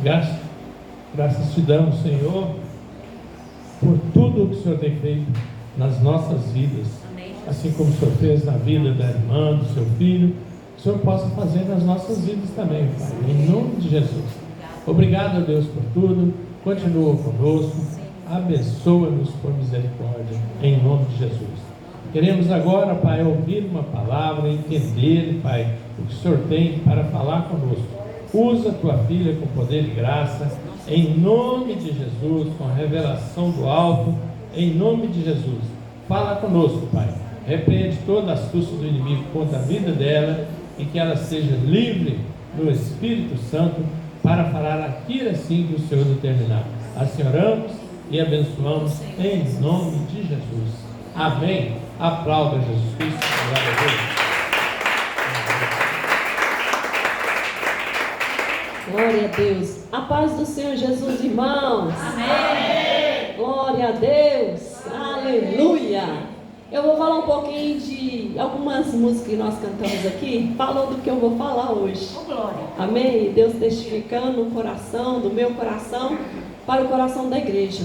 Graças te damos, Senhor, por tudo o que o Senhor tem feito nas nossas vidas. Assim como o Senhor fez na vida da irmã, do seu filho, o Senhor possa fazer nas nossas vidas também, Pai, em nome de Jesus. Obrigado a Deus por tudo, continua conosco, abençoa-nos por misericórdia, em nome de Jesus. Queremos agora, Pai, ouvir uma palavra, entender, Pai, o que o Senhor tem para falar conosco. Usa tua filha com poder e graça, em nome de Jesus, com a revelação do alto, em nome de Jesus. Fala conosco, Pai. Repreende toda a astúcia do inimigo contra a vida dela e que ela seja livre no Espírito Santo para falar aquilo assim que o Senhor determinar. Assim oramos e abençoamos em nome de Jesus. Amém. Aplauda Jesus Cristo. Glória a Deus. Glória a Deus. A paz do Senhor Jesus, irmãos. Amém. Glória a Deus. Aleluia. Eu vou falar um pouquinho de algumas músicas que nós cantamos aqui, falando do que eu vou falar hoje. Oh, glória. Amém? Deus testificando o coração, do meu coração, para o coração da igreja.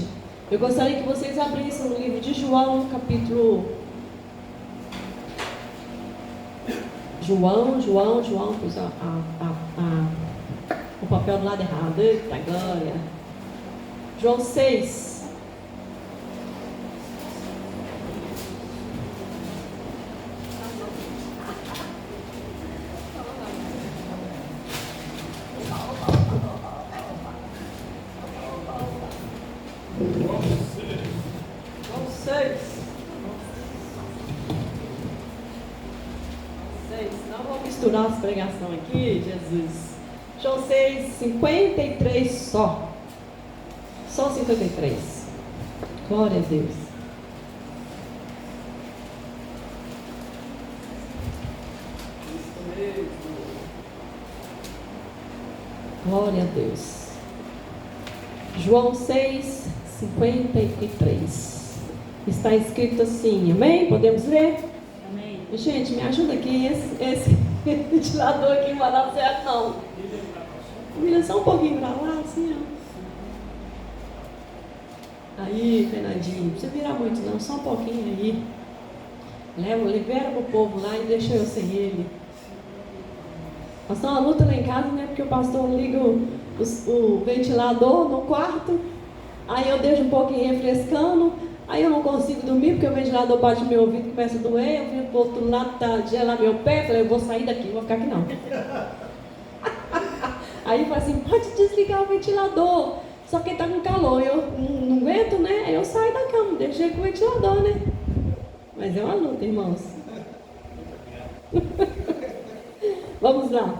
Eu gostaria que vocês abrissem o livro de João, capítulo... João, pus o papel do lado errado. Eita glória. João 6. Não vou misturar as pregações aqui, Jesus. João 6, 53 só. Só 53. Glória a Deus. Glória a Deus. João 6, 53. Está escrito assim, amém? Podemos ler? Amém. Gente, me ajuda aqui, esse ventilador aqui não vai dar certo não. Vira só um pouquinho para lá, assim, ó. Aí, Fernandinho, não precisa virar muito não, só um pouquinho aí. Libera pro povo lá e deixa eu sem ele. Nós estamos uma luta lá em casa, né? Porque o pastor liga o ventilador no quarto, aí eu deixo um pouquinho refrescando, aí eu não consigo dormir porque o ventilador bate no meu ouvido, começa a doer, eu vim pro outro lado, tá gelar meu pé, falei, eu vou sair daqui, não vou ficar aqui não. Aí fala assim, pode desligar o ventilador, só que tá com calor, eu não aguento, né? Aí eu saio da cama, deixei com o ventilador, né? Mas é uma luta, irmãos. Vamos lá.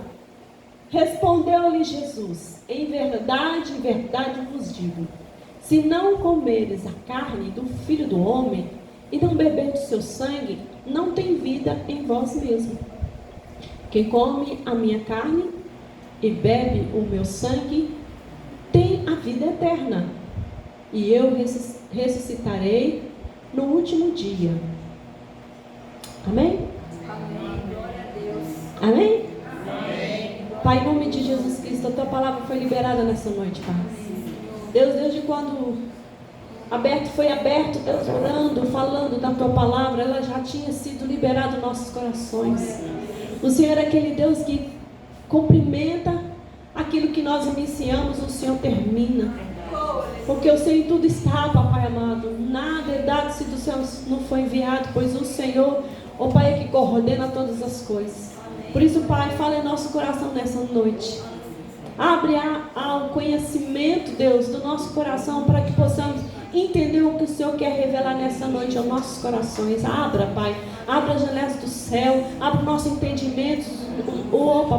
Respondeu-lhe Jesus, em verdade vos digo, se não comeres a carne do Filho do Homem e não beberdes seu sangue, não tem vida em vós mesmo. Quem come a minha carne e bebe o meu sangue, tem a vida eterna, e eu ressuscitarei no último dia. Amém? Amém. Glória a Deus. Amém? Amém. Pai, em nome de Jesus Cristo, a tua palavra foi liberada nessa noite, Pai. Deus, desde quando foi aberto, Deus orando, falando da tua palavra, ela já tinha sido liberada nos nossos corações. O Senhor é aquele Deus que cumprimenta aquilo que nós iniciamos, o Senhor termina. Porque o Senhor em tudo está, Papai amado. Nada é dado se do céu não foi enviado, pois o Senhor, o Pai, é que coordena todas as coisas. Por isso, Pai, fala em nosso coração nessa noite. Abre ao conhecimento, Deus, do nosso coração, para que possamos entender o que o Senhor quer revelar nessa noite aos nossos corações. Abra, Pai, abra as janelas do céu, abra o nosso entendimento,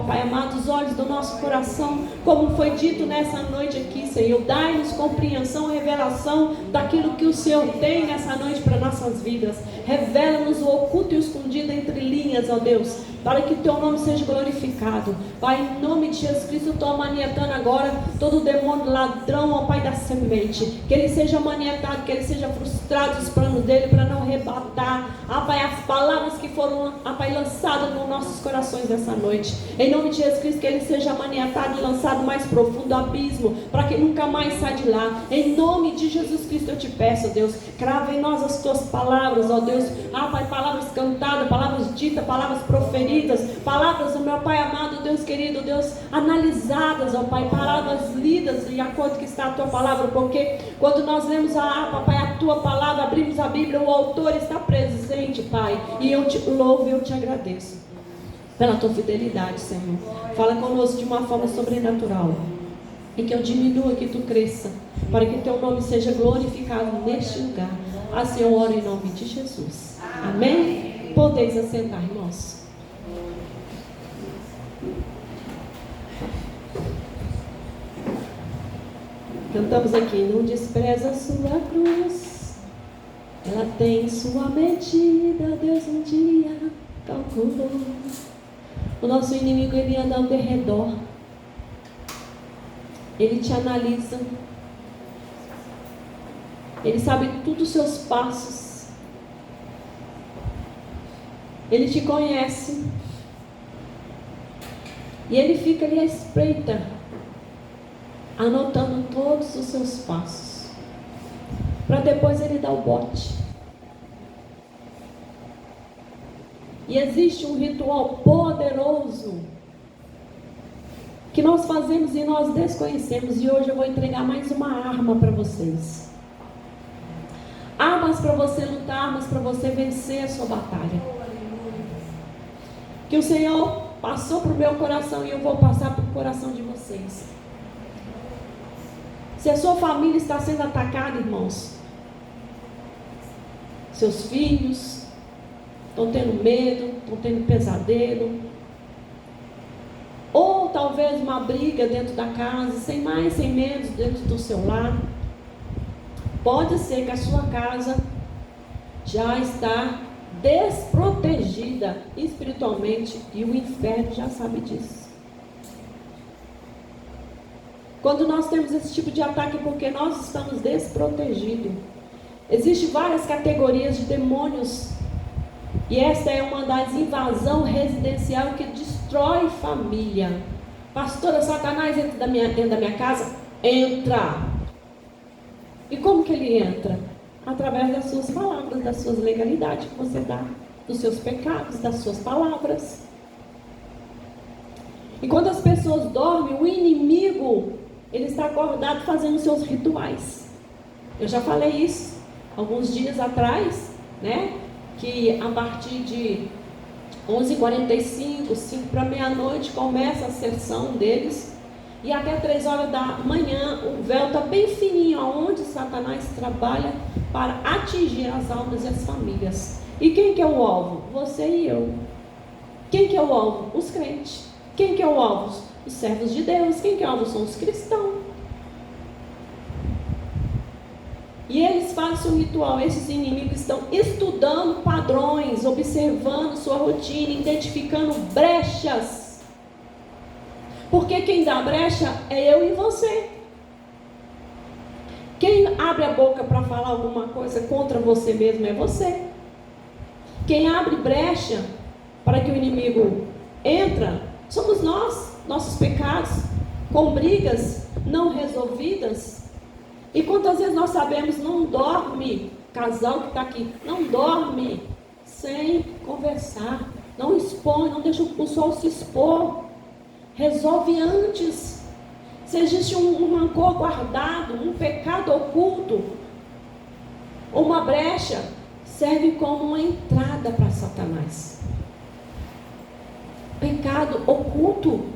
Pai amado, os olhos do nosso coração, como foi dito nessa noite aqui, Senhor. Dai-nos compreensão, revelação daquilo que o Senhor tem nessa noite para nossas vidas. Revela-nos o oculto e o escondido entre linhas, ó Deus, para que teu nome seja glorificado. Pai, em nome de Jesus Cristo, eu estou manietando agora todo demônio ladrão, ó Pai da semente, que ele seja manietado, que ele seja frustrado os planos dele, para não arrebatar, ó Pai, as palavras que foram, ó Pai, lançadas nos nossos corações nessa noite. Em nome de Jesus Cristo, que ele seja manietado e lançado mais profundo do abismo, para que nunca mais saia de lá. Em nome de Jesus Cristo eu te peço, Deus, crava em nós as tuas palavras, ó Deus, Pai, palavras cantadas, palavras ditas, palavras proferidas, palavras, ó meu Pai amado, Deus querido, Deus, analisadas, ó Pai, palavras lidas de acordo que está a tua palavra, porque quando nós lemos Pai, a tua palavra, abrimos a Bíblia, o autor está presente, Pai, e eu te louvo e eu te agradeço pela tua fidelidade, Senhor. Fala conosco de uma forma sobrenatural, e que eu diminua, que tu cresça, para que teu nome seja glorificado neste lugar. Assim eu oro em nome de Jesus. Amém? Podeis assentar, irmãos. Cantamos aqui: não despreza a sua cruz, ela tem sua medida, Deus um dia calculou. O nosso inimigo, ele anda ao derredor, ele te analisa, ele sabe tudo os seus passos, ele te conhece, e ele fica ali à espreita, anotando todos os seus passos, para depois ele dar o bote. E existe um ritual poderoso que nós fazemos e nós desconhecemos, e hoje eu vou entregar mais uma arma para vocês. Armas para você lutar, armas para você vencer a sua batalha. Que o Senhor passou para o meu coração e eu vou passar para o coração de vocês. Se a sua família está sendo atacada, irmãos, seus filhos estão tendo medo, estão tendo pesadelo, ou talvez uma briga dentro da casa, sem mais, sem menos, dentro do seu lar. Pode ser que a sua casa já está desprotegida espiritualmente, e o inferno já sabe disso. Quando nós temos esse tipo de ataque, porque nós estamos desprotegidos. Existem várias categorias de demônios, e esta é uma das invasões residencial que destrói família. Pastora, Satanás entra dentro da minha casa? Entra. E como que ele entra? Através das suas palavras, das suas legalidades que você dá, dos seus pecados, das suas palavras. E quando as pessoas dormem, o inimigo, ele está acordado fazendo seus rituais. Eu já falei isso alguns dias atrás, né? Que a partir de 11h45, 5 para meia-noite, começa a sessão deles, e até 3 horas da manhã, o véu está bem fininho, aonde Satanás trabalha para atingir as almas e as famílias. E quem que é o alvo? Você e eu. Quem que é o alvo? Os crentes. Quem que é o alvo? Os servos de Deus. Quem que é o alvo? São os cristãos. E eles fazem um ritual. Esses inimigos estão estudando padrões, observando sua rotina, identificando brechas. Porque quem dá brecha é eu e você. Quem abre a boca para falar alguma coisa contra você mesmo é você. Quem abre brecha para que o inimigo entra somos nós, nossos pecados, com brigas não resolvidas. E quantas vezes nós sabemos, não dorme, casal que está aqui, não dorme sem conversar, não expõe, não deixa o pessoal se expor, resolve antes. Se existe um rancor guardado, um pecado oculto, uma brecha, serve como uma entrada para Satanás. Pecado oculto,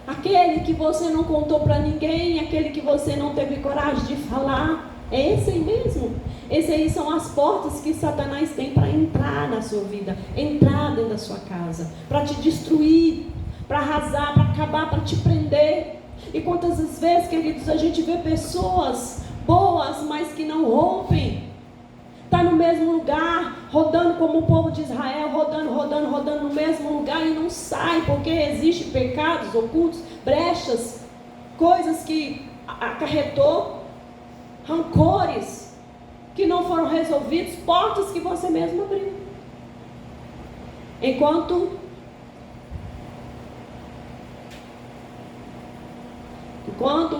aquele que você não contou para ninguém, aquele que você não teve coragem de falar, é esse aí mesmo. Esse aí são as portas que Satanás tem para entrar na sua vida, entrar dentro da sua casa, para te destruir, para arrasar, para acabar, para te prender. E quantas vezes, queridos, a gente vê pessoas boas, mas que não rompem, está no mesmo lugar, rodando como o povo de Israel, rodando no mesmo lugar e não sai, porque existem pecados ocultos, brechas, coisas que acarretou, rancores que não foram resolvidos, portas que você mesmo abriu. Enquanto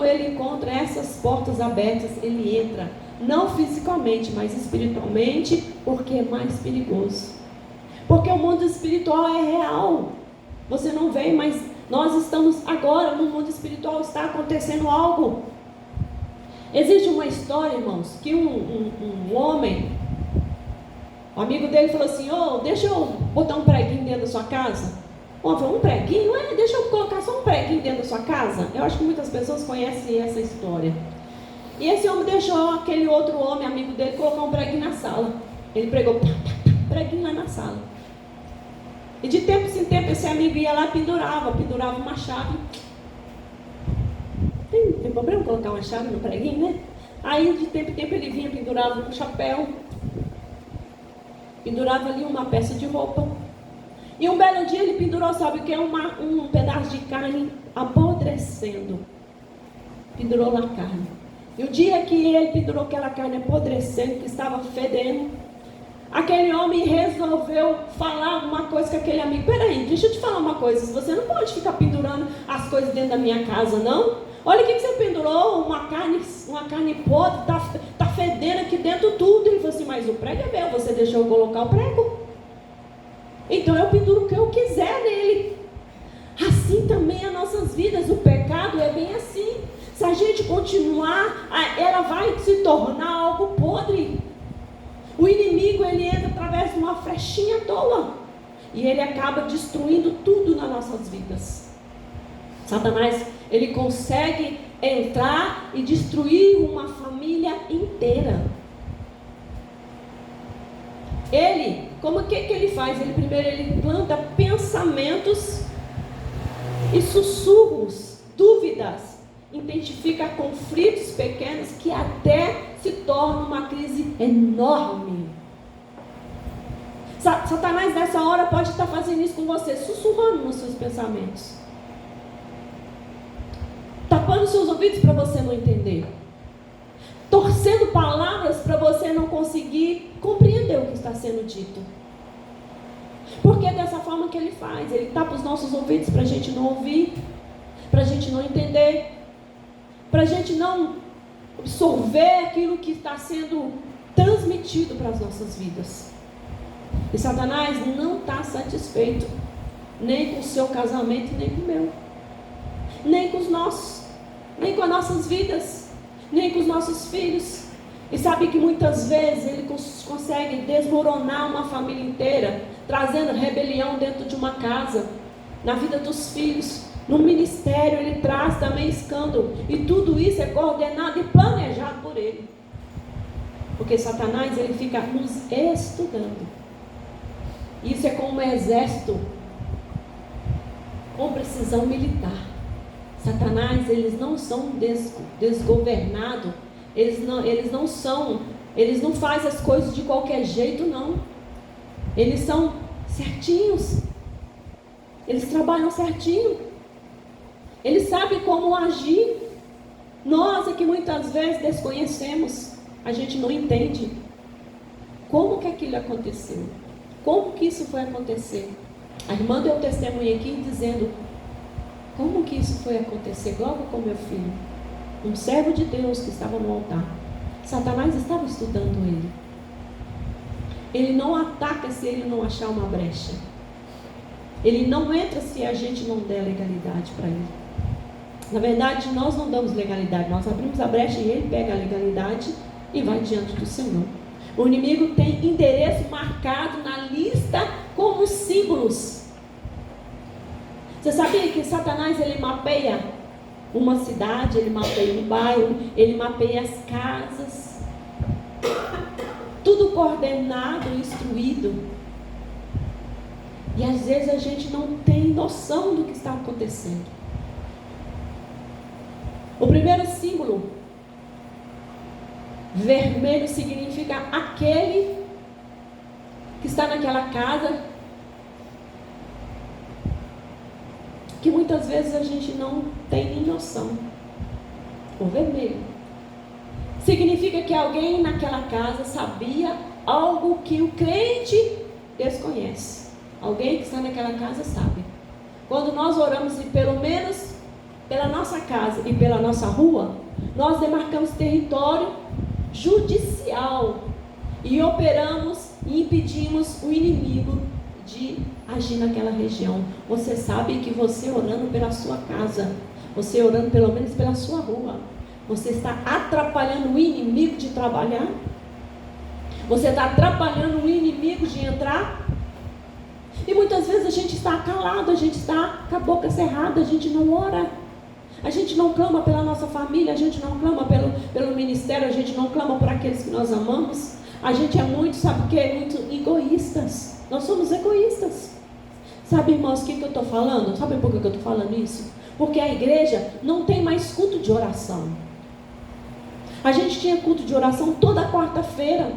ele encontra essas portas abertas, ele entra, não fisicamente, mas espiritualmente, porque é mais perigoso. Porque o mundo espiritual é real. Você não vê, mas nós estamos agora no mundo espiritual, está acontecendo algo. Existe uma história, irmãos, que um homem, um amigo dele falou assim: deixa eu botar um preguinho dentro da sua casa. O homem falou: um preguinho? Deixa eu colocar só um preguinho dentro da sua casa. Eu acho que muitas pessoas conhecem essa história. E esse homem deixou aquele outro homem, amigo dele, colocar um preguinho na sala. Ele pregou preguinho lá na sala. E de tempo em tempo esse amigo ia lá e pendurava uma chave. Tem problema colocar uma chave no preguinho, né? Aí de tempo em tempo ele vinha, pendurava um chapéu, pendurava ali uma peça de roupa. E um belo dia ele pendurou, sabe o que? Um pedaço de carne apodrecendo. Pendurou lá a carne. E o dia que ele pendurou aquela carne apodrecendo, que estava fedendo, aquele homem resolveu falar uma coisa com aquele amigo: peraí, deixa eu te falar uma coisa, você não pode ficar pendurando as coisas dentro da minha casa, não? Olha o que você pendurou, uma carne podre, tá fedendo aqui dentro tudo. Ele falou assim: mas o prego é meu, você deixou eu colocar o prego? Então eu penduro o que eu quiser nele. Assim também as nossas vidas, o pecado é bem assim. Se a gente continuar, ela vai se tornar algo podre. O inimigo, ele entra através de uma flechinha à toa, e ele acaba destruindo tudo nas nossas vidas. Satanás, ele consegue entrar e destruir uma família inteira. Como que ele faz? Primeiro ele planta pensamentos e sussurros, dúvidas, identifica conflitos pequenos que até se torna uma crise enorme. Satanás nessa hora pode estar fazendo isso com você, sussurrando nos seus pensamentos, tapando seus ouvidos para você não entender, torcendo palavras para você não conseguir compreender o que está sendo dito. Porque é dessa forma que ele faz. Ele tapa os nossos ouvidos para a gente não ouvir, para a gente não entender, para a gente não absorver aquilo que está sendo transmitido para as nossas vidas. E Satanás não está satisfeito nem com o seu casamento, nem com o meu, nem com os nossos, nem com as nossas vidas, nem com os nossos filhos. E sabe que muitas vezes ele consegue desmoronar uma família inteira, trazendo rebelião dentro de uma casa, na vida dos filhos, no ministério. Ele traz também escândalo, e tudo isso é coordenado e planejado por ele, porque Satanás, ele fica nos estudando. Isso é como um exército com precisão militar. Satanás, eles não são desgovernados, eles não fazem as coisas de qualquer jeito, não. Eles são certinhos, eles trabalham certinho, eles sabem como agir. Nós é que muitas vezes desconhecemos, a gente não entende como que aquilo aconteceu, como que isso foi acontecer. A irmã deu testemunho aqui dizendo como que isso foi acontecer logo com meu filho, um servo de Deus que estava no altar. Satanás estava estudando ele. Ele não ataca se ele não achar uma brecha. Ele não entra se a gente não der legalidade para ele. Na verdade, nós não damos legalidade, nós abrimos a brecha e ele pega a legalidade e vai diante do Senhor. O inimigo tem endereço marcado na lista como símbolos. Você sabia que Satanás, ele mapeia uma cidade, ele mapeia um bairro, ele mapeia as casas, tudo coordenado, instruído. E às vezes a gente não tem noção do que está acontecendo. O primeiro símbolo, vermelho, significa aquele está naquela casa, que muitas vezes a gente não tem nem noção. O vermelho significa que alguém naquela casa sabia algo que o crente desconhece. Alguém que está naquela casa sabe. Quando nós oramos, e pelo menos pela nossa casa e pela nossa rua, nós demarcamos território judicial e operamos e impedimos o inimigo de agir naquela região. Você sabe que você orando pela sua casa, você orando pelo menos pela sua rua, você está atrapalhando o inimigo de trabalhar? Você está atrapalhando o inimigo de entrar? E muitas vezes a gente está calado, a gente está com a boca cerrada, a gente não ora. A gente não clama pela nossa família, a gente não clama pelo ministério, a gente não clama por aqueles que nós amamos. A gente é muito, sabe o que? Muito egoístas. Nós somos egoístas. Sabe, irmãos, o que eu estou falando? Sabe por que eu estou falando isso? Porque a igreja não tem mais culto de oração. A gente tinha culto de oração toda quarta-feira.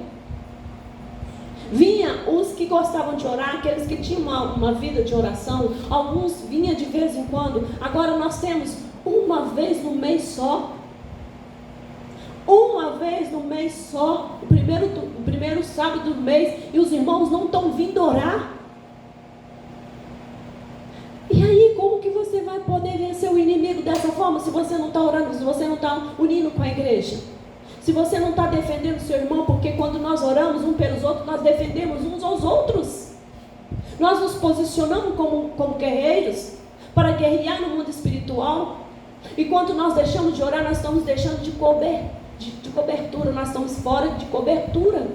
Vinha os que gostavam de orar, aqueles que tinham uma vida de oração. Alguns vinham de vez em quando. Agora nós temos uma vez no mês só. Uma vez no mês só. O primeiro sábado do mês. E os irmãos não estão vindo orar. E aí, como que você vai poder vencer o inimigo dessa forma? Se você não está orando, se você não está unindo com a igreja, se você não está defendendo seu irmão, porque quando nós oramos uns pelos outros, nós defendemos uns aos outros. Nós nos posicionamos como guerreiros para guerrear no mundo espiritual. E quando nós deixamos de orar, nós estamos deixando de cobertura, nós estamos fora de cobertura.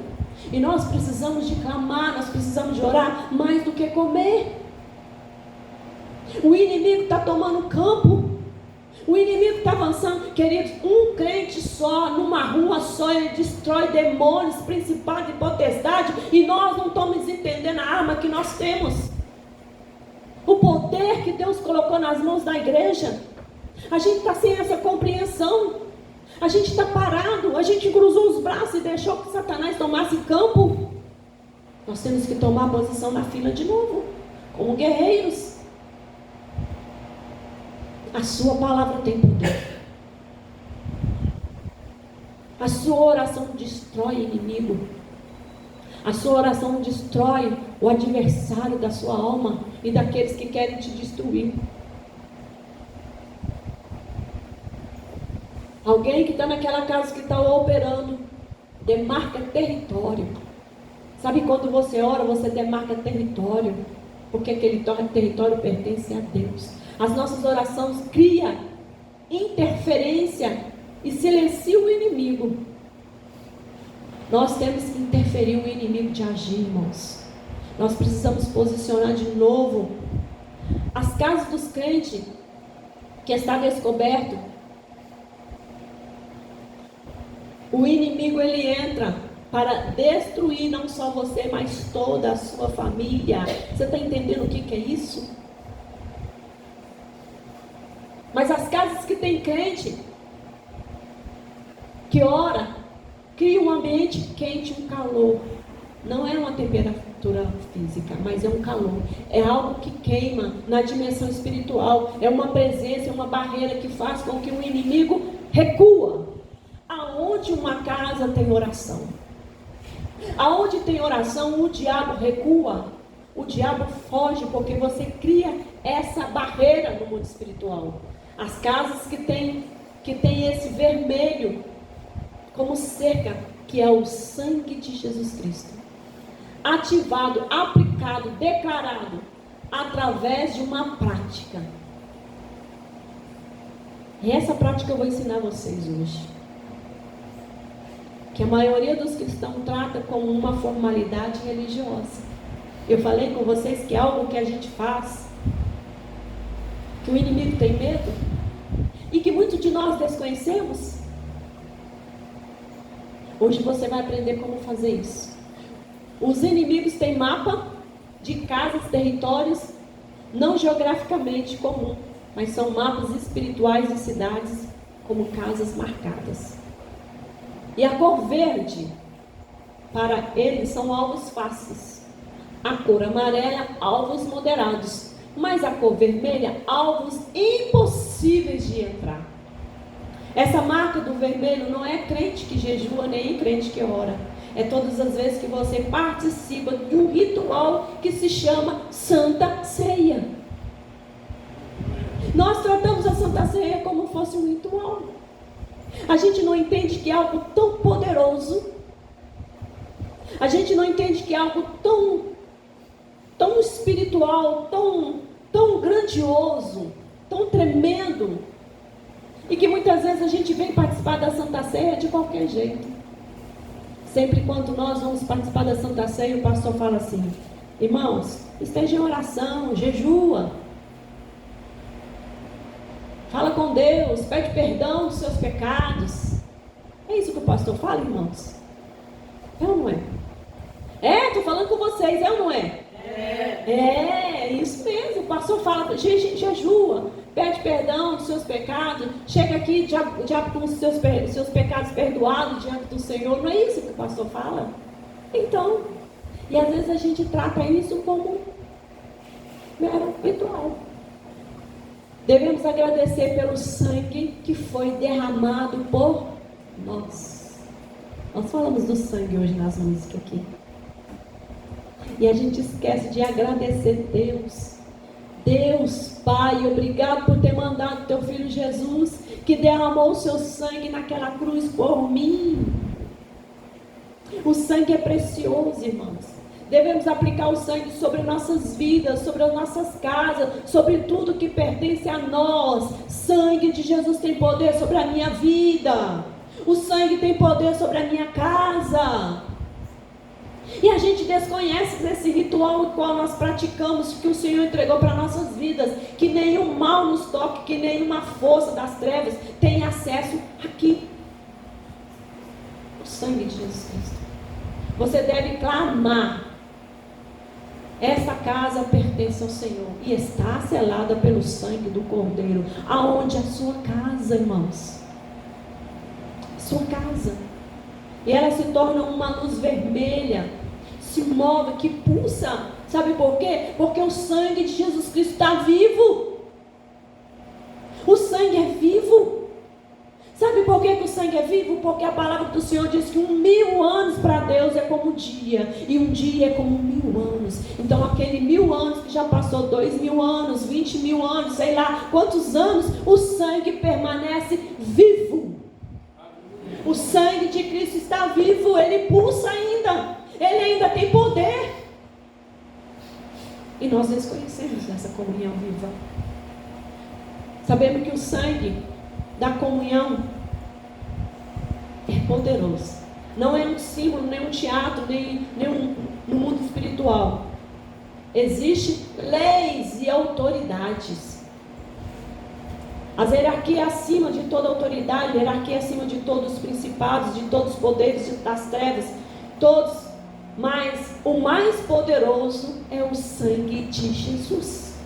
E nós precisamos de clamar, nós precisamos de orar mais do que comer. O inimigo está tomando campo. O inimigo está avançando. Queridos, um crente só, numa rua só, ele destrói demônios, principados e potestade. E nós não estamos entendendo a arma que nós temos. O poder que Deus colocou nas mãos da igreja. A gente está sem essa compreensão. A gente está parado. A gente cruzou os braços e deixou que Satanás tomasse campo. Nós temos que tomar posição na fila de novo, como guerreiros. A sua palavra tem poder. A sua oração destrói o inimigo. A sua oração destrói o adversário da sua alma e daqueles que querem te destruir. Alguém que está naquela casa que está operando, demarca território. Sabe quando você ora, você demarca território, porque aquele território pertence a Deus. As nossas orações criam interferência e silenciam o inimigo. Nós temos que interferir o inimigo de agir, irmãos. Nós precisamos posicionar de novo. As casas dos crentes que está descoberto, o inimigo ele entra para destruir não só você, mas toda a sua família. Você está entendendo o que é isso? Mas as casas que tem crente, que ora, cria um ambiente quente, um calor. Não é uma temperatura física, mas é um calor. É algo que queima na dimensão espiritual. É uma presença, é uma barreira que faz com que o inimigo recua. Aonde uma casa tem oração, aonde tem oração, o diabo recua. O diabo foge porque você cria essa barreira no mundo espiritual. As casas que tem esse vermelho como cerca, que é o sangue de Jesus Cristo, ativado, aplicado, declarado, através de uma prática. E essa prática eu vou ensinar vocês hoje. Que a maioria dos cristãos trata como uma formalidade religiosa. Eu falei com vocês que é algo que a gente faz, que o inimigo tem medo, e que muitos de nós desconhecemos. Hoje você vai aprender como fazer isso. Os inimigos têm mapa de casas, territórios, não geograficamente comum, mas são mapas espirituais de cidades como casas marcadas. E a cor verde, para eles, são alvos fáceis. A cor amarela, alvos moderados. Mas a cor vermelha, alvos impossíveis de entrar. Essa marca do vermelho não é crente que jejua, nem crente que ora. É todas as vezes que você participa de um ritual que se chama Santa Ceia. Nós tratamos a Santa Ceia como fosse um ritual. A gente não entende que é algo tão poderoso. A gente não entende que é algo tão espiritual, tão grandioso, tão tremendo. E que muitas vezes a gente vem participar da Santa Ceia de qualquer jeito. Sempre quando nós vamos participar da Santa Ceia, o pastor fala assim: irmãos, esteja em oração, jejua. Fala com Deus, pede perdão dos seus pecados. É isso que o pastor fala, irmãos? É ou não é? Estou falando com vocês, é ou não é? É isso mesmo. O pastor fala, jejua, pede perdão dos seus pecados, chega aqui já com os seus pecados perdoados diante do Senhor. Não é isso que o pastor fala? Então, e às vezes a gente trata isso como mero ritual. Devemos agradecer pelo sangue que foi derramado por nós. Nós falamos do sangue hoje nas músicas aqui. E a gente esquece de agradecer Deus. Deus, Pai, obrigado por ter mandado teu filho Jesus, que derramou o seu sangue naquela cruz por mim. O sangue é precioso, irmãos. Devemos aplicar o sangue sobre nossas vidas, sobre as nossas casas, sobre tudo que pertence a nós. Sangue de Jesus tem poder sobre a minha vida. O sangue tem poder sobre a minha casa. E a gente desconhece desse ritual o qual nós praticamos, que o Senhor entregou para nossas vidas, que nenhum mal nos toque, que nenhuma força das trevas tenha acesso aqui. O sangue de Jesus Cristo. Você deve clamar: essa casa pertence ao Senhor e está selada pelo sangue do Cordeiro. Aonde? A sua casa, irmãos. Sua casa. E ela se torna uma luz vermelha, se move, que pulsa. Sabe por quê? Porque o sangue de Jesus Cristo está vivo. O sangue é vivo. Sabe por que o sangue é vivo? Porque a palavra do Senhor diz que 1000 anos para Deus é como um dia, e um dia é como 1000 anos. Então aquele 1000 anos que já passou 2000 anos, 20.000 anos, sei lá quantos anos, o sangue permanece vivo. O sangue de Cristo está vivo, ele pulsa ainda, ele ainda tem poder. E nós desconhecemos essa comunhão viva. Sabemos que o sangue da comunhão é poderoso. Não é um símbolo, nem um teatro, nem no mundo espiritual. Existem leis e autoridades. As hierarquias acima de toda autoridade, hierarquia acima de todos os principados, de todos os poderes das trevas, todos, mas o mais poderoso é o sangue de Jesus.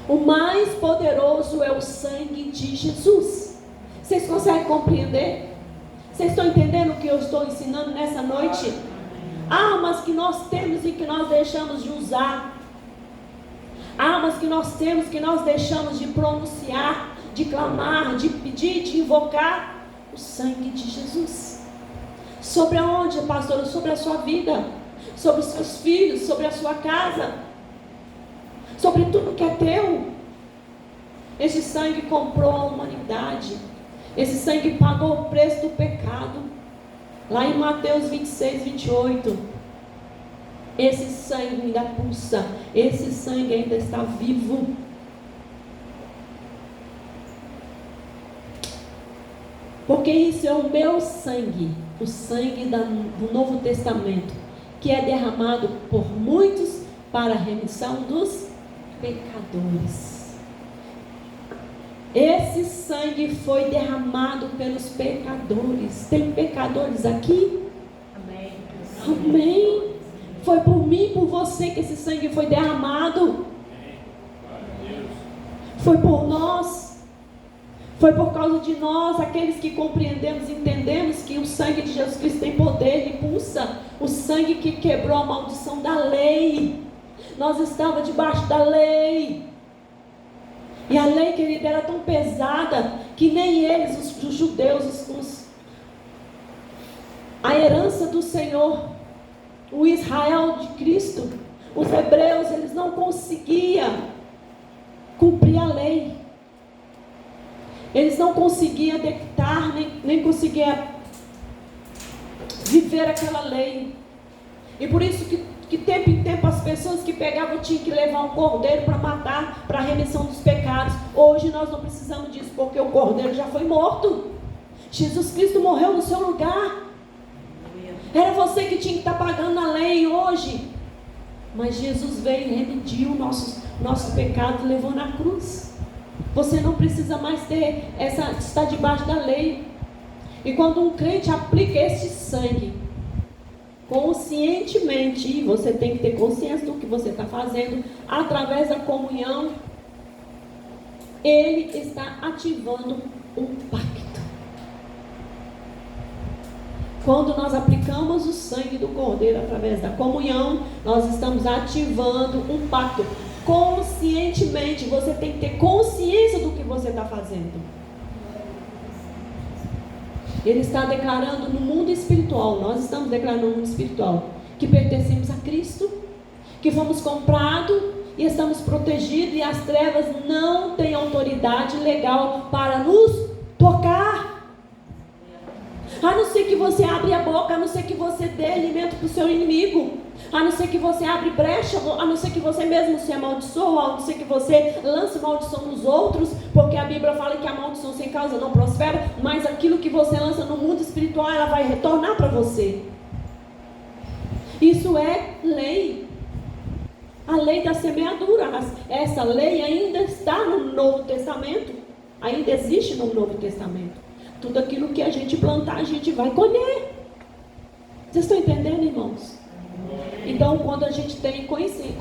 O mais poderoso é o sangue de Jesus. Vocês conseguem compreender? Vocês estão entendendo o que eu estou ensinando nessa noite? Armas que nós temos e que nós deixamos de usar. Armas que nós temos, que nós deixamos de pronunciar, de clamar, de pedir, de invocar. O sangue de Jesus. Sobre aonde, pastor? Sobre a sua vida, sobre os seus filhos, sobre a sua casa, sobre tudo que é teu. Esse sangue comprou a humanidade. Esse sangue pagou o preço do pecado. Lá em Mateus 26, 28. Esse sangue ainda pulsa. Esse sangue ainda está vivo. Porque isso é o meu sangue. O sangue do Novo Testamento, que é derramado por muitos para a remissão dos pecadores. Esse sangue foi derramado pelos pecadores. Tem pecadores aqui? Amém. Amém. Foi por mim e por você que esse sangue foi derramado. Foi por nós. Foi por causa de nós, aqueles que compreendemos, entendemos que o sangue de Jesus Cristo tem poder, ele pulsa. O sangue que quebrou a maldição da lei. Nós estávamos debaixo da lei. E a lei, querida, era tão pesada que nem eles, os judeus, a herança do Senhor, o Israel de Cristo, os hebreus, eles não conseguiam cumprir a lei. Eles não conseguiam detectar, nem conseguiam viver aquela lei. E por isso que tempo em tempo as pessoas que pegavam tinham que levar um cordeiro para matar, para a remissão dos pecados. Hoje nós não precisamos disso, porque o cordeiro já foi morto. Jesus Cristo morreu no seu lugar. Era você que tinha que estar pagando a lei hoje. Mas Jesus veio e remediu o nosso pecado, levou na cruz. Você não precisa mais estar debaixo da lei. E quando um crente aplica este sangue, conscientemente, e você tem que ter consciência do que você está fazendo, através da comunhão, ele está ativando um pacto. Quando nós aplicamos o sangue do Cordeiro através da comunhão, nós estamos ativando um pacto. Conscientemente, você tem que ter consciência do que você está fazendo. Ele está declarando no mundo espiritual, nós estamos declarando no mundo espiritual, que pertencemos a Cristo, que fomos comprados e estamos protegidos, e as trevas não têm autoridade legal para nos tocar. A não ser que você abra a boca, a não ser que você dê alimento para o seu inimigo, a não ser que você abra brecha, a não ser que você mesmo se amaldiçoa, a não ser que você lance maldição nos outros, porque a Bíblia fala que a maldição sem causa não prospera, mas aquilo que você lança no mundo espiritual, ela vai retornar para você. Isso é lei. A lei da semeadura. Essa lei ainda está no Novo Testamento, ainda existe no Novo Testamento. Tudo aquilo que a gente plantar, a gente vai colher. Vocês estão entendendo, irmãos? Então, quando a gente tem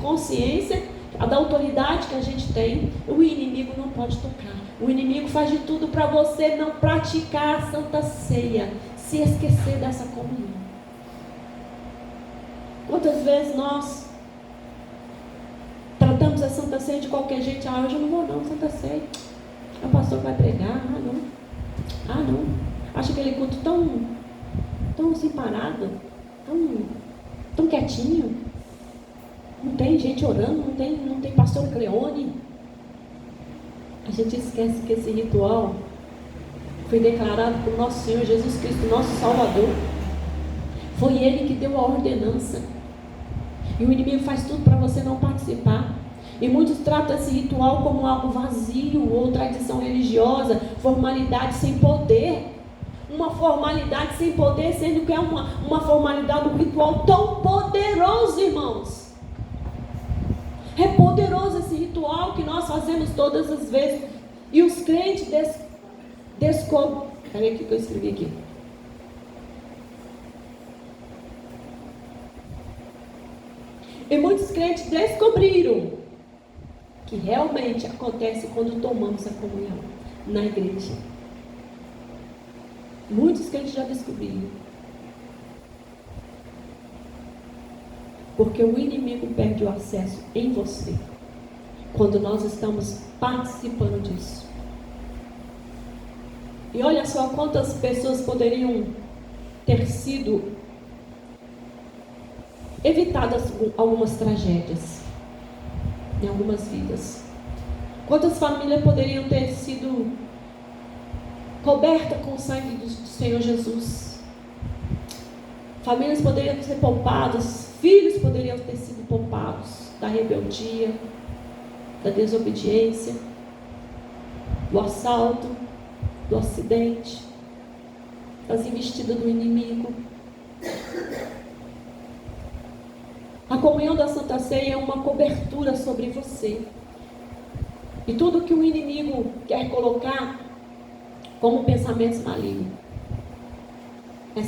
consciência da autoridade que a gente tem, o inimigo não pode tocar. O inimigo faz de tudo para você não praticar a Santa Ceia, se esquecer dessa comunhão. Quantas vezes nós tratamos a Santa Ceia de qualquer jeito? Hoje eu não vou não, Santa Ceia. O pastor vai pregar, não. Acho aquele culto tão assim parado, tão quietinho. Não tem gente orando, não tem pastor Cleone. A gente esquece que esse ritual foi declarado por nosso Senhor Jesus Cristo, nosso Salvador. Foi Ele que deu a ordenança. E o inimigo faz tudo para você não participar. E muitos tratam esse ritual como algo vazio ou tradição religiosa, formalidade sem poder. Uma formalidade sem poder, sendo que é uma formalidade, um ritual tão poderoso, irmãos. É poderoso esse ritual que nós fazemos todas as vezes. E os crentes descobrem. Peraí, o que eu escrevi aqui? E muitos crentes descobriram que realmente acontece quando tomamos a comunhão na igreja. Muitos crentes já descobriram. Porque o inimigo perde o acesso em você quando nós estamos participando disso. E olha só quantas pessoas poderiam ter sido evitadas algumas tragédias em algumas vidas. Quantas famílias poderiam ter sido cobertas com o sangue do Senhor Jesus? Famílias poderiam ser poupadas, filhos poderiam ter sido poupados da rebeldia, da desobediência, do assalto, do acidente, das investidas do inimigo. A comunhão da Santa Ceia é uma cobertura sobre você. E tudo que o inimigo quer colocar como pensamentos malignos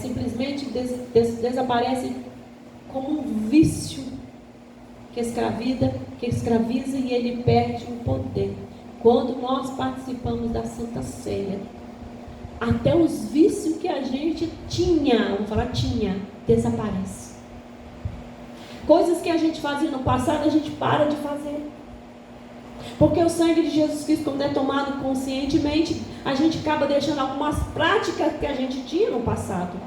simplesmente desaparece como um vício que escraviza e ele perde o poder Quando nós participamos da Santa Ceia, até os vícios que a gente tinha, vamos falar tinha, desaparece. Coisas que a gente fazia no passado, a gente para de fazer. Porque o sangue de Jesus Cristo, quando é tomado conscientemente, a gente acaba deixando algumas práticas que a gente tinha no passado.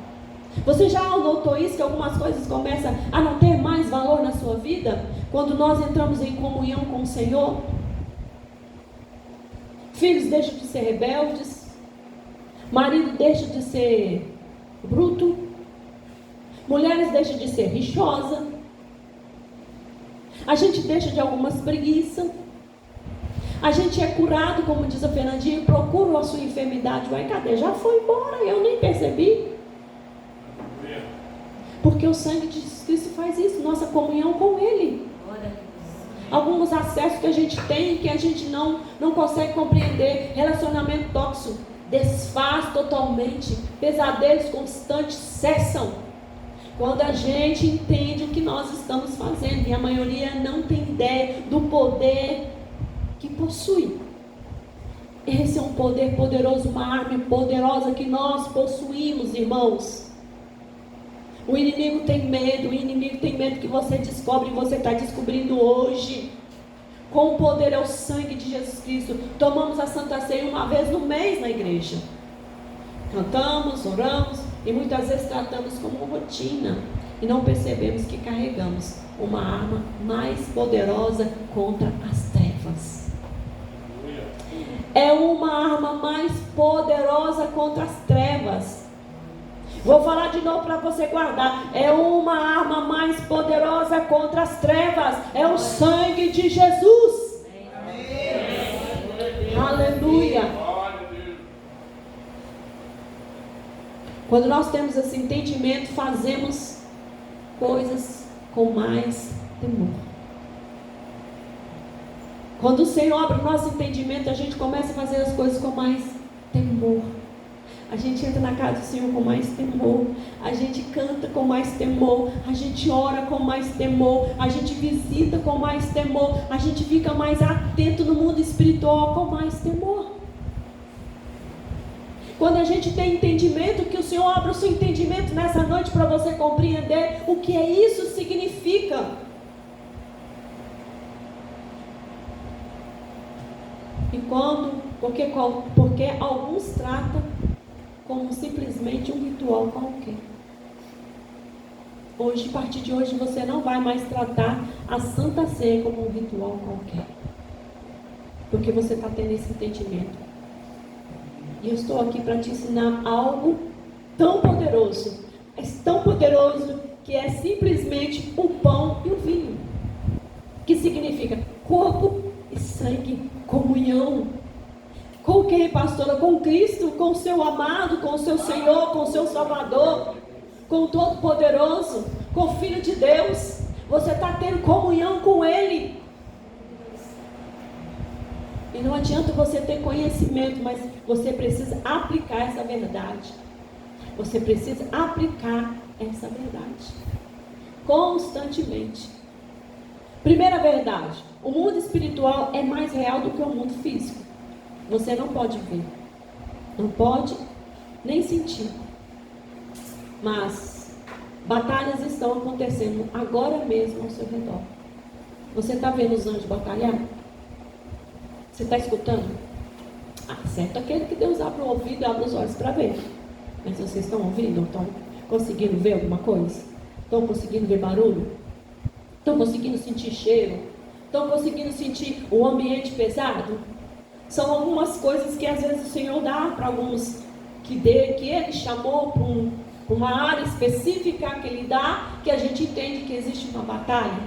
Você já notou isso, que algumas coisas começam a não ter mais valor na sua vida? Quando nós entramos em comunhão com o Senhor? Filhos deixam de ser rebeldes, marido deixa de ser bruto, mulheres deixam de ser rixosa, a gente deixa de algumas preguiças, a gente é curado, como diz a Fernandinha, procura a sua enfermidade, vai, cadê? Já foi embora, eu nem percebi. Porque o sangue de Jesus Cristo faz isso, nossa comunhão com Ele. Alguns acessos que a gente tem, que a gente não consegue compreender, relacionamento tóxico, desfaz totalmente, pesadelos constantes cessam, quando a gente entende o que nós estamos fazendo, e a maioria não tem ideia do poder que possui. Esse é um poder poderoso, uma arma poderosa que nós possuímos, irmãos. O inimigo tem medo que você descobre, e você está descobrindo hoje. Com o poder é o sangue de Jesus Cristo. Tomamos a Santa Ceia uma vez no mês na igreja. Cantamos, oramos e muitas vezes tratamos como rotina. E não percebemos que carregamos uma arma mais poderosa contra as trevas. É uma arma mais poderosa contra as trevas. Vou falar de novo para você guardar. É uma arma mais poderosa contra as trevas. É o sangue de Jesus. Amém. Aleluia. Quando nós temos esse entendimento, fazemos coisas com mais temor. Quando o Senhor abre o nosso entendimento, a gente começa a fazer as coisas com mais temor. A gente entra na casa do Senhor com mais temor, a gente canta com mais temor, a gente ora com mais temor, a gente visita com mais temor, a gente fica mais atento no mundo espiritual com mais temor. Quando a gente tem entendimento, que o Senhor abre o seu entendimento nessa noite para você compreender o que isso significa. E porque alguns tratam como simplesmente um ritual qualquer. Hoje, a partir de hoje, você não vai mais tratar a Santa Ceia como um ritual qualquer. Porque você está tendo esse entendimento. E eu estou aqui para te ensinar algo tão poderoso. É tão poderoso que é simplesmente o pão e o vinho. Que significa corpo e sangue, comunhão. Com quem, pastora? Com Cristo, com o seu amado, com o seu Senhor, com o seu Salvador, com o Todo-Poderoso, com o Filho de Deus. Você está tendo comunhão com Ele. E não adianta você ter conhecimento, mas você precisa aplicar essa verdade. Você precisa aplicar essa verdade constantemente. Primeira verdade: o mundo espiritual é mais real do que o mundo físico. Você não pode ver, não pode nem sentir, mas batalhas estão acontecendo agora mesmo ao seu redor. Você está vendo os anjos batalhar? Você está escutando? Certo aquele que Deus abre o ouvido e abre os olhos para ver. Mas vocês estão ouvindo? Estão conseguindo ver alguma coisa? Estão conseguindo ver barulho? Estão conseguindo sentir cheiro? Estão conseguindo sentir o ambiente pesado? São algumas coisas que às vezes o Senhor dá para alguns, que Ele chamou para uma área específica que Ele dá, que a gente entende que existe uma batalha.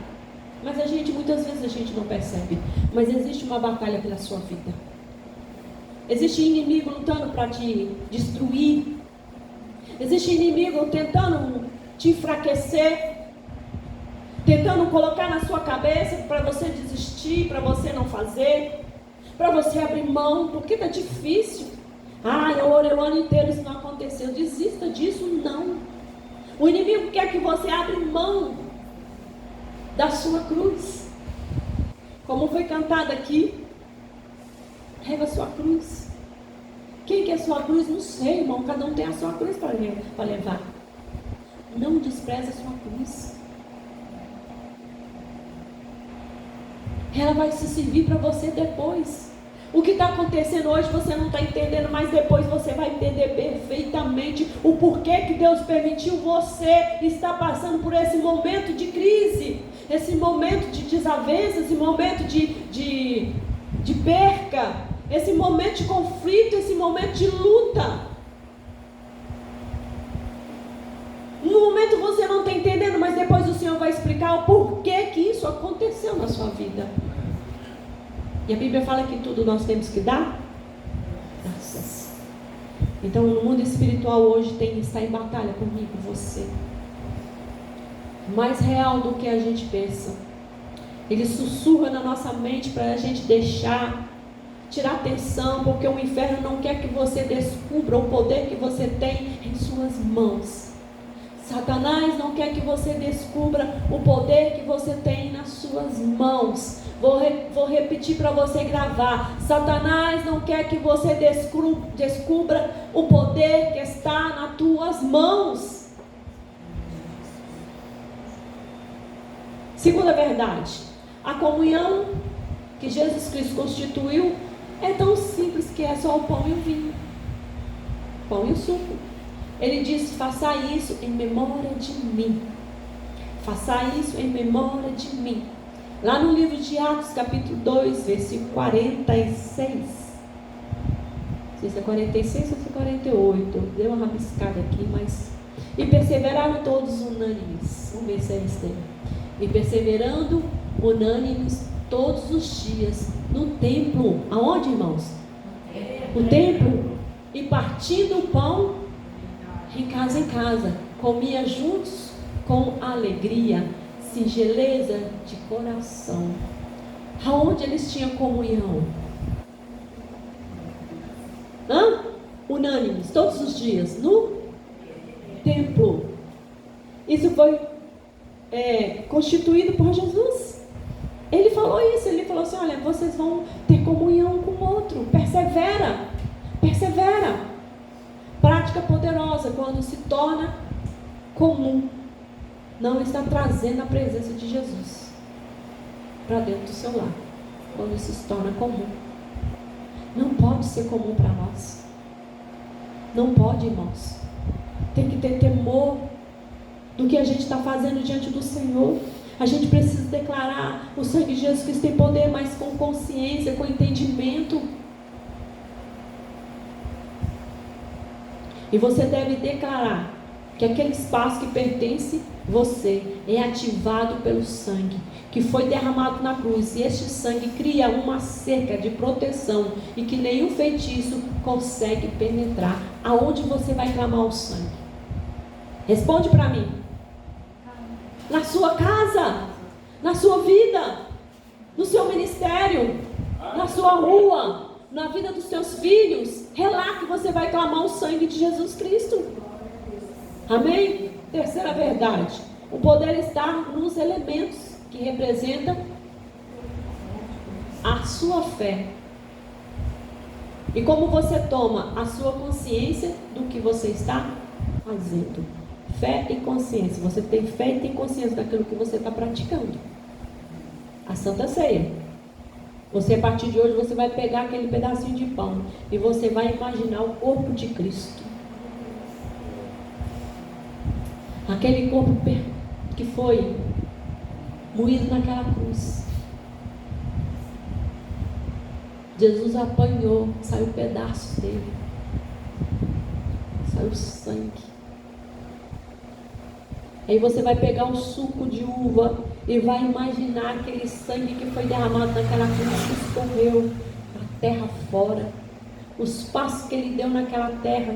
Mas muitas vezes a gente não percebe. Mas existe uma batalha pela sua vida. Existe inimigo lutando para te destruir. Existe inimigo tentando te enfraquecer, tentando colocar na sua cabeça para você desistir, para você não fazer, para você abrir mão, porque está difícil. Eu orei o ano inteiro, isso não aconteceu. Desista disso, não. O inimigo quer que você abra mão da sua cruz. Como foi cantado aqui, Leva a sua cruz. Quem quer a sua cruz? Não sei, irmão. Cada um tem a sua cruz para levar. Não despreze a sua cruz. Ela vai se servir para você depois. O que está acontecendo hoje você não está entendendo, mas depois você vai entender perfeitamente o porquê que Deus permitiu você estar passando por esse momento de crise, esse momento de desavença, esse momento de perca, esse momento de conflito, esse momento de luta. No momento você não está entendendo, mas depois o Senhor vai explicar o porquê que isso aconteceu na sua vida. E a Bíblia fala que tudo nós temos que dar graças. Então no mundo espiritual hoje está em batalha por mim, por você. Mais real do que a gente pensa. Ele sussurra na nossa mente para a gente tirar atenção, porque o inferno não quer que você descubra o poder que você tem em suas mãos. Satanás não quer que você descubra o poder que você tem nas suas mãos. Vou repetir para você gravar. Satanás não quer que você descubra o poder que está nas tuas mãos. Segunda verdade, a comunhão que Jesus Cristo constituiu é tão simples que é só o pão e o vinho. Pão e o suco. Ele diz: faça isso em memória de mim. Faça isso em memória de mim. Lá no livro de Atos, capítulo 2, versículo 46. Não sei se é 46 ou se é 48. Deu uma rabiscada aqui, mas... E perseveraram todos unânimes. Vamos ver se é isso aí. E perseverando unânimes todos os dias no templo. Aonde, irmãos? No templo. E partindo o pão em casa, comia juntos com alegria, singeleza de coração. Aonde eles tinham comunhão? Unânimes, todos os dias, no templo. Isso foi constituído por Jesus. Ele falou isso, ele falou assim: olha, vocês vão ter comunhão com o outro, persevera. Prática poderosa, quando se torna comum, não está trazendo a presença de Jesus para dentro do seu lar. Quando isso se torna comum, não pode ser comum para nós. Não pode, irmãos. Tem que ter temor do que a gente está fazendo diante do Senhor. A gente precisa declarar: o sangue de Jesus Cristo tem poder, mas com consciência, com entendimento. E você deve declarar que aquele espaço que pertence a você é ativado pelo sangue que foi derramado na cruz. E este sangue cria uma cerca de proteção e que nenhum feitiço consegue penetrar. Aonde você vai clamar o sangue? Responde para mim. Na sua casa, na sua vida, no seu ministério, na sua rua, na vida dos seus filhos. É lá que você vai clamar o sangue de Jesus Cristo. Amém? Terceira verdade, o poder está nos elementos que representam a sua fé. E como você toma a sua consciência do que você está fazendo. Fé e consciência. Você tem fé e tem consciência daquilo que você está praticando. A Santa Ceia. Você, a partir de hoje, você vai pegar aquele pedacinho de pão e você vai imaginar o corpo de Cristo. Aquele corpo que foi moído naquela cruz. Jesus apanhou, saiu pedaços dele. Saiu sangue. Aí você vai pegar um suco de uva e vai imaginar aquele sangue que foi derramado naquela cruz que escorreu a terra fora. Os passos que ele deu naquela terra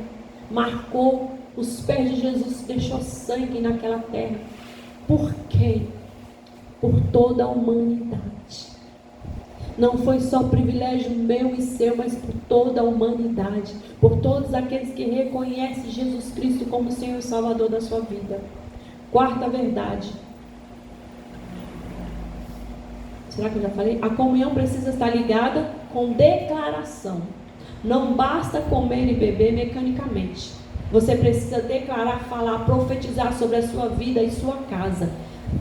marcou os pés de Jesus, deixou sangue naquela terra. Por quê? Por toda a humanidade. Não foi só privilégio meu e seu, mas por toda a humanidade. Por todos aqueles que reconhecem Jesus Cristo como Senhor e Salvador da sua vida. Quarta verdade. Será que eu já falei? A comunhão precisa estar ligada com declaração. Não basta comer e beber mecanicamente. Você precisa declarar, falar, profetizar sobre a sua vida e sua casa.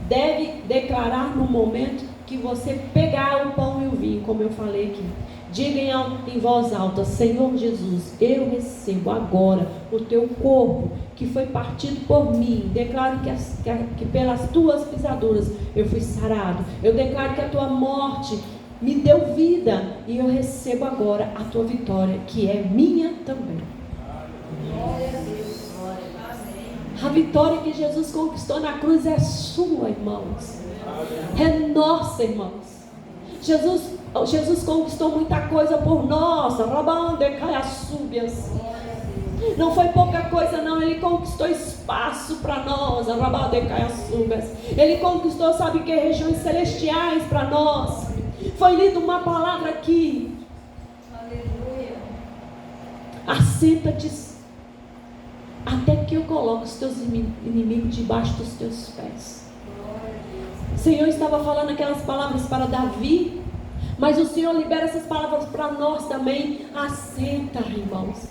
Deve declarar no momento que você pegar o pão e o vinho, como eu falei aqui. Diga em voz alta: Senhor Jesus, eu recebo agora o teu corpo que foi partido por mim. Declaro que pelas tuas pisaduras eu fui sarado. Eu declaro que a tua morte me deu vida e eu recebo agora a tua vitória, que é minha também. A vitória que Jesus conquistou na cruz é sua, irmãos. É nossa, irmãos. Jesus conquistou muita coisa por nós. Não foi pouca coisa, não. Ele conquistou espaço para nós. Ele conquistou, sabe o que? Regiões celestiais para nós. Foi lida uma palavra aqui. Aleluia. Assenta-te até que eu coloque os teus inimigos debaixo dos teus pés. O Senhor estava falando aquelas palavras para Davi, mas o Senhor libera essas palavras para nós também. Assenta, irmãos.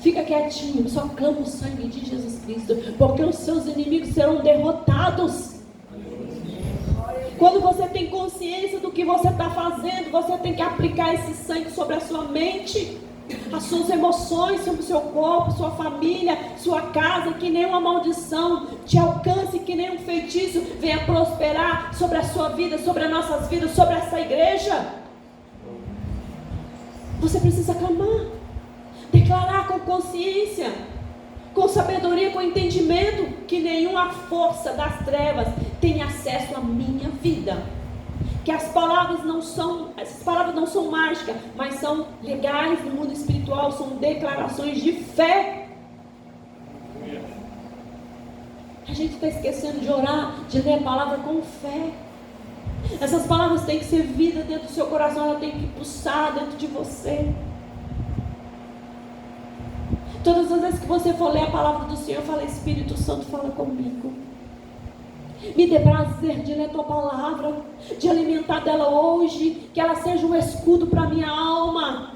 Fica quietinho, só clama o sangue de Jesus Cristo, porque os seus inimigos serão derrotados. Quando você tem consciência do que você está fazendo, você tem que aplicar esse sangue sobre a sua mente, as suas emoções, sobre o seu corpo, sua família, sua casa. Que nenhuma maldição te alcance, que nenhum feitiço venha prosperar sobre a sua vida, sobre as nossas vidas, sobre essa igreja. Você precisa clamar, declarar com consciência, com sabedoria, com entendimento, que nenhuma força das trevas tem acesso à minha vida. Que essas palavras não são mágicas, mas são legais no mundo espiritual, são declarações de fé. A gente está esquecendo de orar, de ler a palavra com fé. Essas palavras têm que ser vida dentro do seu coração, ela tem que pulsar dentro de você. Todas as vezes que você for ler a palavra do Senhor, fala: Espírito Santo, fala comigo. Me dê prazer de ler a tua palavra, de alimentar dela hoje, que ela seja um escudo para a minha alma,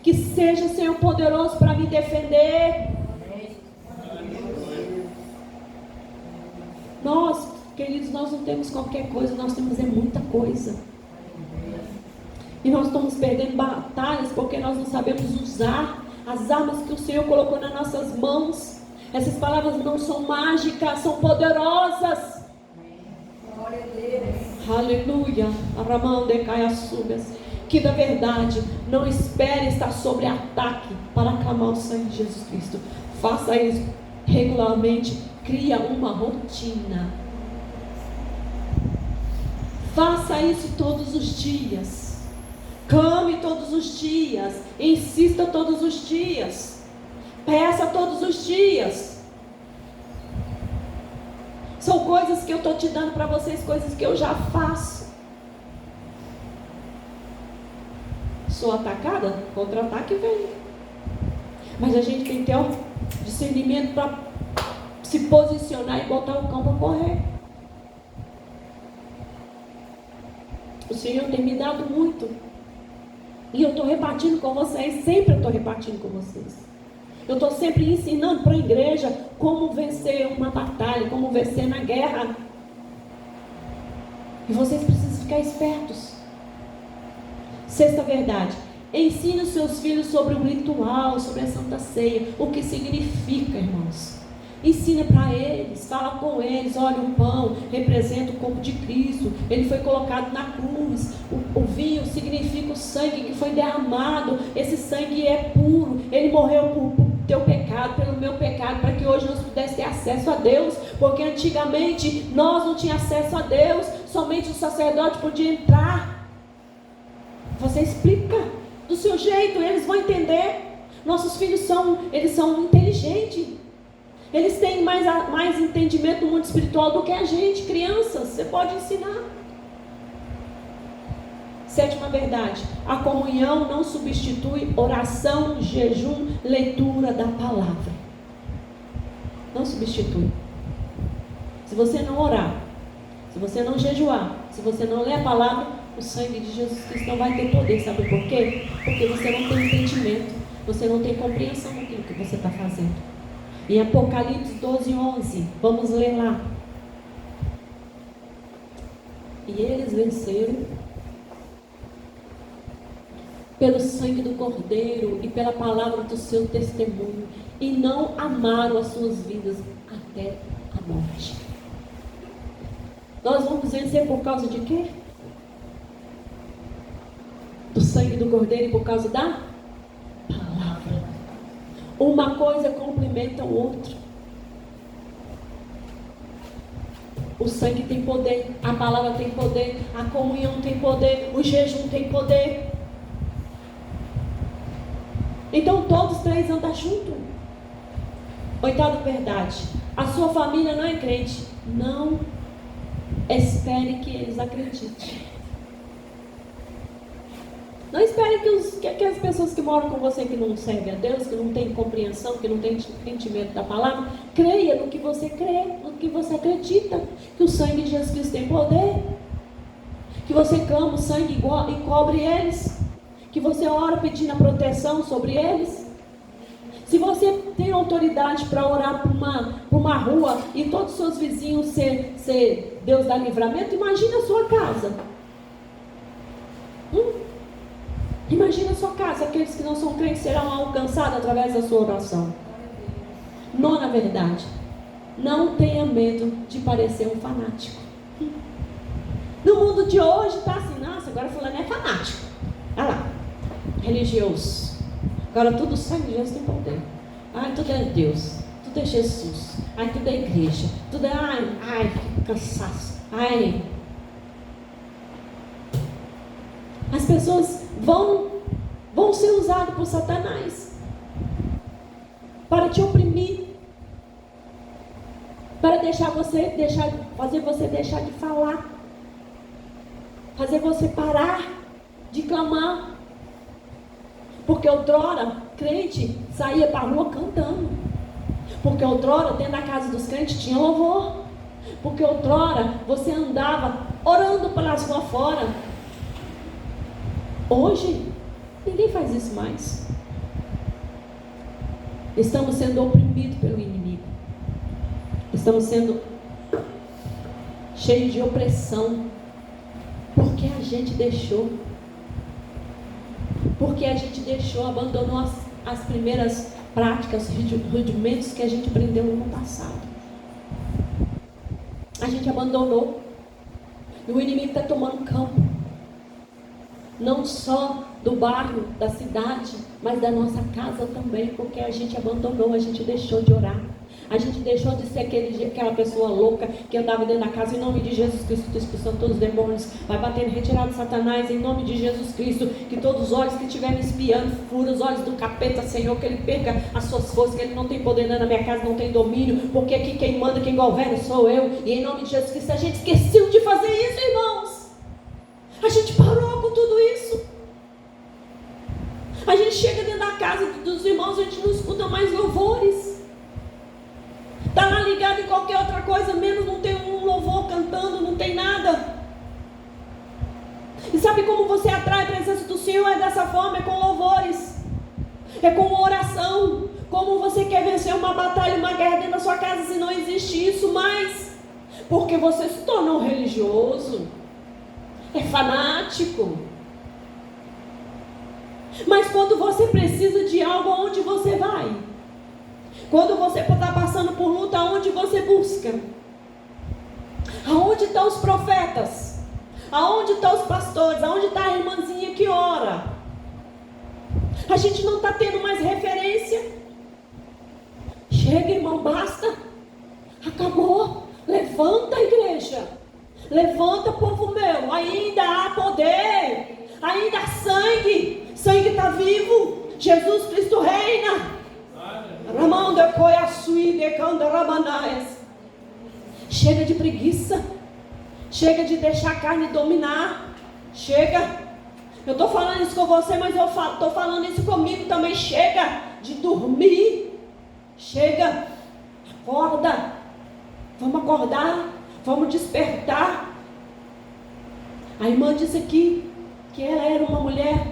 que seja, Senhor, poderoso para me defender. Nós, queridos, nós não temos qualquer coisa, nós temos muita coisa. E nós estamos perdendo batalhas porque nós não sabemos usar as armas que o Senhor colocou nas nossas mãos. Essas palavras não são mágicas, são poderosas. Glória a Deus. Aleluia. Que da verdade, não espere estar sobre ataque para clamar o sangue de Jesus Cristo. Faça isso regularmente. Cria uma rotina. Faça isso todos os dias. Clame todos os dias. Insista todos os dias. Peça todos os dias. São coisas que eu estou te dando para vocês, coisas que eu já faço. Sou atacada, contra-ataque vem. Mas a gente tem que ter um discernimento para se posicionar e botar o cão para correr. O Senhor tem me dado muito. E eu estou repartindo com vocês, sempre eu estou repartindo com vocês. Eu estou sempre ensinando para a igreja como vencer uma batalha, como vencer na guerra. E vocês precisam ficar espertos. Sexta verdade: ensine os seus filhos sobre o ritual, sobre a Santa Ceia, o que significa, irmãos. Ensina para eles, fala com eles. Olha, o pão representa o corpo de Cristo, ele foi colocado na cruz. O vinho significa o sangue que foi derramado. Esse sangue é puro, ele morreu por teu pecado, pelo meu pecado, para que hoje nós pudéssemos ter acesso a Deus. Porque antigamente nós não tínhamos acesso a Deus, somente o sacerdote podia entrar. Você explica do seu jeito, eles vão entender. Nossos filhos são inteligentes. Eles têm mais entendimento do mundo espiritual do que a gente, crianças. Você pode ensinar. Sétima verdade: a comunhão não substitui oração, jejum, leitura da palavra. Não substitui. Se você não orar, se você não jejuar, se você não ler a palavra, o sangue de Jesus Cristo não vai ter poder. Sabe por quê? Porque você não tem entendimento, você não tem compreensão daquilo que você está fazendo. Em Apocalipse 12:11, vamos ler lá. E eles venceram pelo sangue do Cordeiro e pela palavra do seu testemunho, e não amaram as suas vidas até a morte. Nós vamos vencer por causa de quê? Do sangue do Cordeiro e por causa da palavra. Uma coisa complementa o outro. O sangue tem poder, a palavra tem poder, a comunhão tem poder, o jejum tem poder. Então todos três andam juntos. Oitava verdade: a sua família não é crente, não espere que eles acreditem. Não espere que as pessoas que moram com você, que não servem a Deus, que não têm compreensão, que não têm entendimento da palavra, creia no que você crê, no que você acredita, que o sangue de Jesus Cristo tem poder, que você clama o sangue e cobre eles, que você ora pedindo a proteção sobre eles. Se você tem autoridade para orar por uma rua e todos os seus vizinhos ser Deus dá livramento, imagina a sua casa. Imagina a sua casa, aqueles que não são crentes serão alcançados através da sua oração. Nona verdade: não tenha medo de parecer um fanático. No mundo de hoje está assim, nossa, agora fulano é fanático. Olha lá, religioso. Agora tudo sangue de Jesus tem poder. Ai, tudo é Deus, tudo é Jesus. Ai, tudo é igreja. Tudo é, ai, que cansaço. Ai. As pessoas vão ser usadas por Satanás para te oprimir, para fazer você deixar de falar, fazer você parar de clamar. Porque outrora, crente saía para a rua cantando. Porque outrora, dentro da casa dos crentes, tinha louvor. Porque outrora, você andava orando pelas ruas fora. Hoje, ninguém faz isso mais. Estamos sendo oprimidos pelo inimigo. Estamos sendo cheios de opressão. Porque a gente deixou. Porque a gente abandonou as primeiras práticas, rudimentos que a gente aprendeu no ano passado. A gente abandonou. E o inimigo está tomando campo. Não só do bairro, da cidade, mas da nossa casa também, porque a gente abandonou, a gente deixou de orar. A gente deixou de ser aquela pessoa louca que andava dentro da casa. Em nome de Jesus Cristo, expulsando todos os demônios, vai bater, retirado Satanás, em nome de Jesus Cristo. Que todos os olhos que estiverem espiando, fura os olhos do capeta, Senhor, que ele perca as suas forças, que ele não tem poder na minha casa, não tem domínio, porque aqui quem manda, quem governa sou eu. E em nome de Jesus Cristo, a gente esqueceu de fazer isso, irmãos. A gente parou com tudo isso. A gente chega dentro da casa dos irmãos, a gente não escuta mais louvores. Está lá ligado em qualquer outra coisa, menos não tem um louvor cantando, não tem nada. E sabe como você atrai a presença do Senhor? É dessa forma, é com louvores, é com oração. Como você quer vencer uma batalha, uma guerra dentro da sua casa, se não existe isso mais? Porque você se tornou religioso, é fanático. Mas quando você precisa de algo, aonde você vai? Quando você está passando por luta, aonde você busca? Aonde estão os profetas? Aonde estão os pastores? Aonde está a irmãzinha que ora? A gente não está tendo mais referência. Chega, irmão, basta. Acabou. Levanta, igreja. Levanta, povo meu. Ainda há poder. Ainda há sangue. Sangue está vivo. Jesus Cristo reina. Chega de preguiça. Chega de deixar a carne dominar. Chega. Eu estou falando isso com você, mas eu estou falando isso comigo também. Chega de dormir. Chega. Acorda. Vamos acordar. Vamos despertar. A irmã disse aqui que ela era uma mulher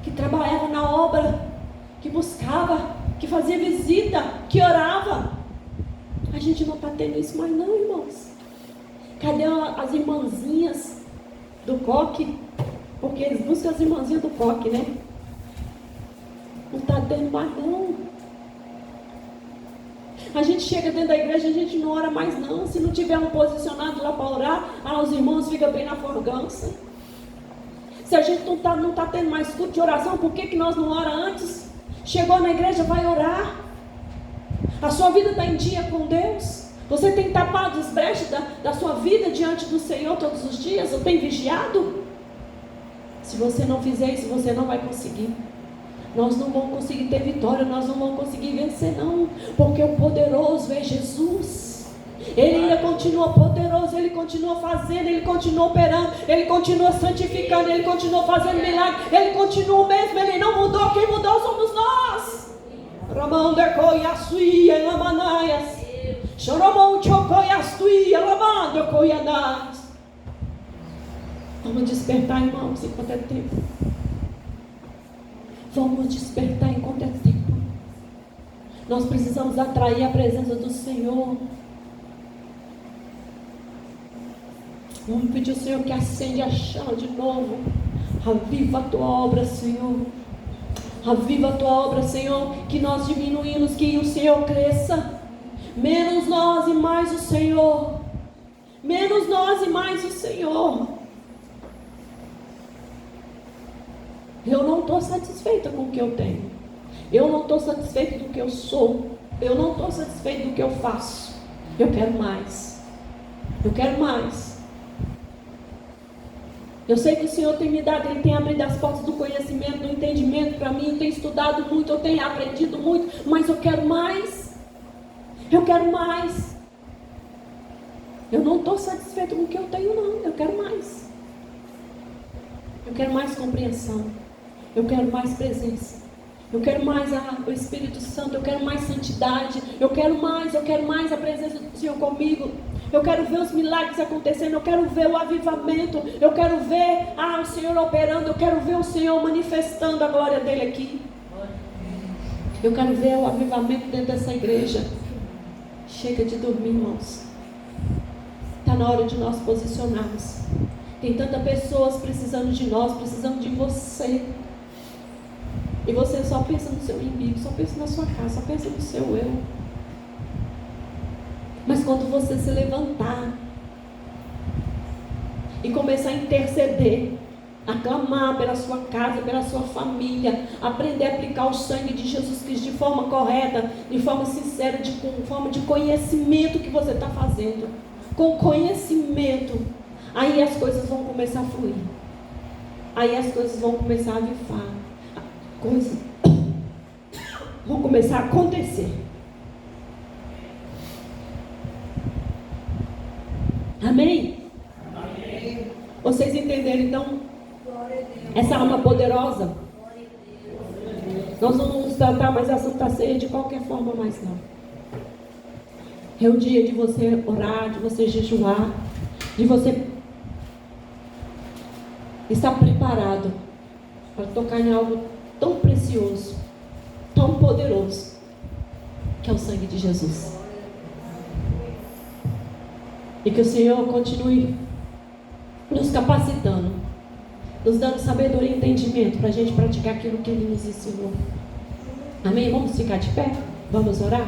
que trabalhava na obra, que buscava, que fazia visita, que orava. A gente não está tendo isso mais não, irmãos. Cadê as irmãzinhas do coque? Porque eles buscam as irmãzinhas do coque, né? Não está tendo mais não. A gente chega dentro da igreja, a gente não ora mais não. Se não tiver um posicionado lá para orar, os irmãos ficam bem na forgança. Se a gente não está tendo mais culto de oração, por que nós não ora antes? Chegou na igreja, vai orar. A sua vida está em dia com Deus? Você tem tapado as brechas da sua vida diante do Senhor todos os dias? Ou tem vigiado? Se você não fizer isso, você não vai conseguir. Nós não vamos conseguir ter vitória, nós não vamos conseguir vencer não, porque o poderoso é Jesus. Ele ainda continua poderoso, Ele continua fazendo, Ele continua operando, Ele continua santificando, Ele continua fazendo milagre, Ele continua o mesmo, Ele não mudou, quem mudou somos nós. Ramão de coiasuia e lamanaias, choromão chocoiasuia, lamando coianais. Vamos despertar, irmãos, enquanto é tempo. Vamos despertar enquanto é tempo. Nós precisamos atrair a presença do Senhor. Vamos pedir ao Senhor que acende a chama de novo. Aviva a tua obra, Senhor. Aviva a tua obra, Senhor. Que nós diminuímos, que o Senhor cresça. Menos nós e mais o Senhor. Menos nós e mais o Senhor. Eu não estou satisfeita com o que eu tenho. Eu não estou satisfeita do que eu sou. Eu não estou satisfeita do que eu faço. Eu quero mais. Eu quero mais. Eu sei que o Senhor tem me dado, Ele tem abrido as portas do conhecimento, do entendimento para mim. Eu tenho estudado muito, eu tenho aprendido muito, mas eu quero mais. Eu quero mais. Eu não estou satisfeita com o que eu tenho, não. Eu quero mais. Eu quero mais compreensão. Eu quero mais presença. Eu quero mais o Espírito Santo. Eu quero mais santidade. Eu quero mais a presença do Senhor comigo. Eu quero ver os milagres acontecendo. Eu quero ver o avivamento. Eu quero ver o Senhor operando. Eu quero ver o Senhor manifestando a glória dele aqui. Eu quero ver o avivamento dentro dessa igreja. Chega de dormir, irmãos. Está na hora de nós posicionarmos. Tem tantas pessoas precisando de nós, precisando de você. E você só pensa no seu inimigo, só pensa na sua casa, só pensa no seu eu. Mas quando você se levantar e começar a interceder, a clamar pela sua casa, pela sua família, aprender a aplicar o sangue de Jesus Cristo de forma correta, de forma sincera, com forma de conhecimento que você está fazendo, com conhecimento, aí as coisas vão começar a fluir, aí as coisas vão começar a avivar, coisas vão começar a acontecer. Amém? Amém. Vocês entenderam então essa alma poderosa? Nós não vamos tratar mais a Santa Ceia de qualquer forma mais não. É o dia de você orar, de você jejuar, de você estar preparado para tocar em algo tão precioso, tão poderoso, que é o sangue de Jesus. E que o Senhor continue nos capacitando, nos dando sabedoria e entendimento para a gente praticar aquilo que Ele nos ensinou. Amém? Vamos ficar de pé? Vamos orar?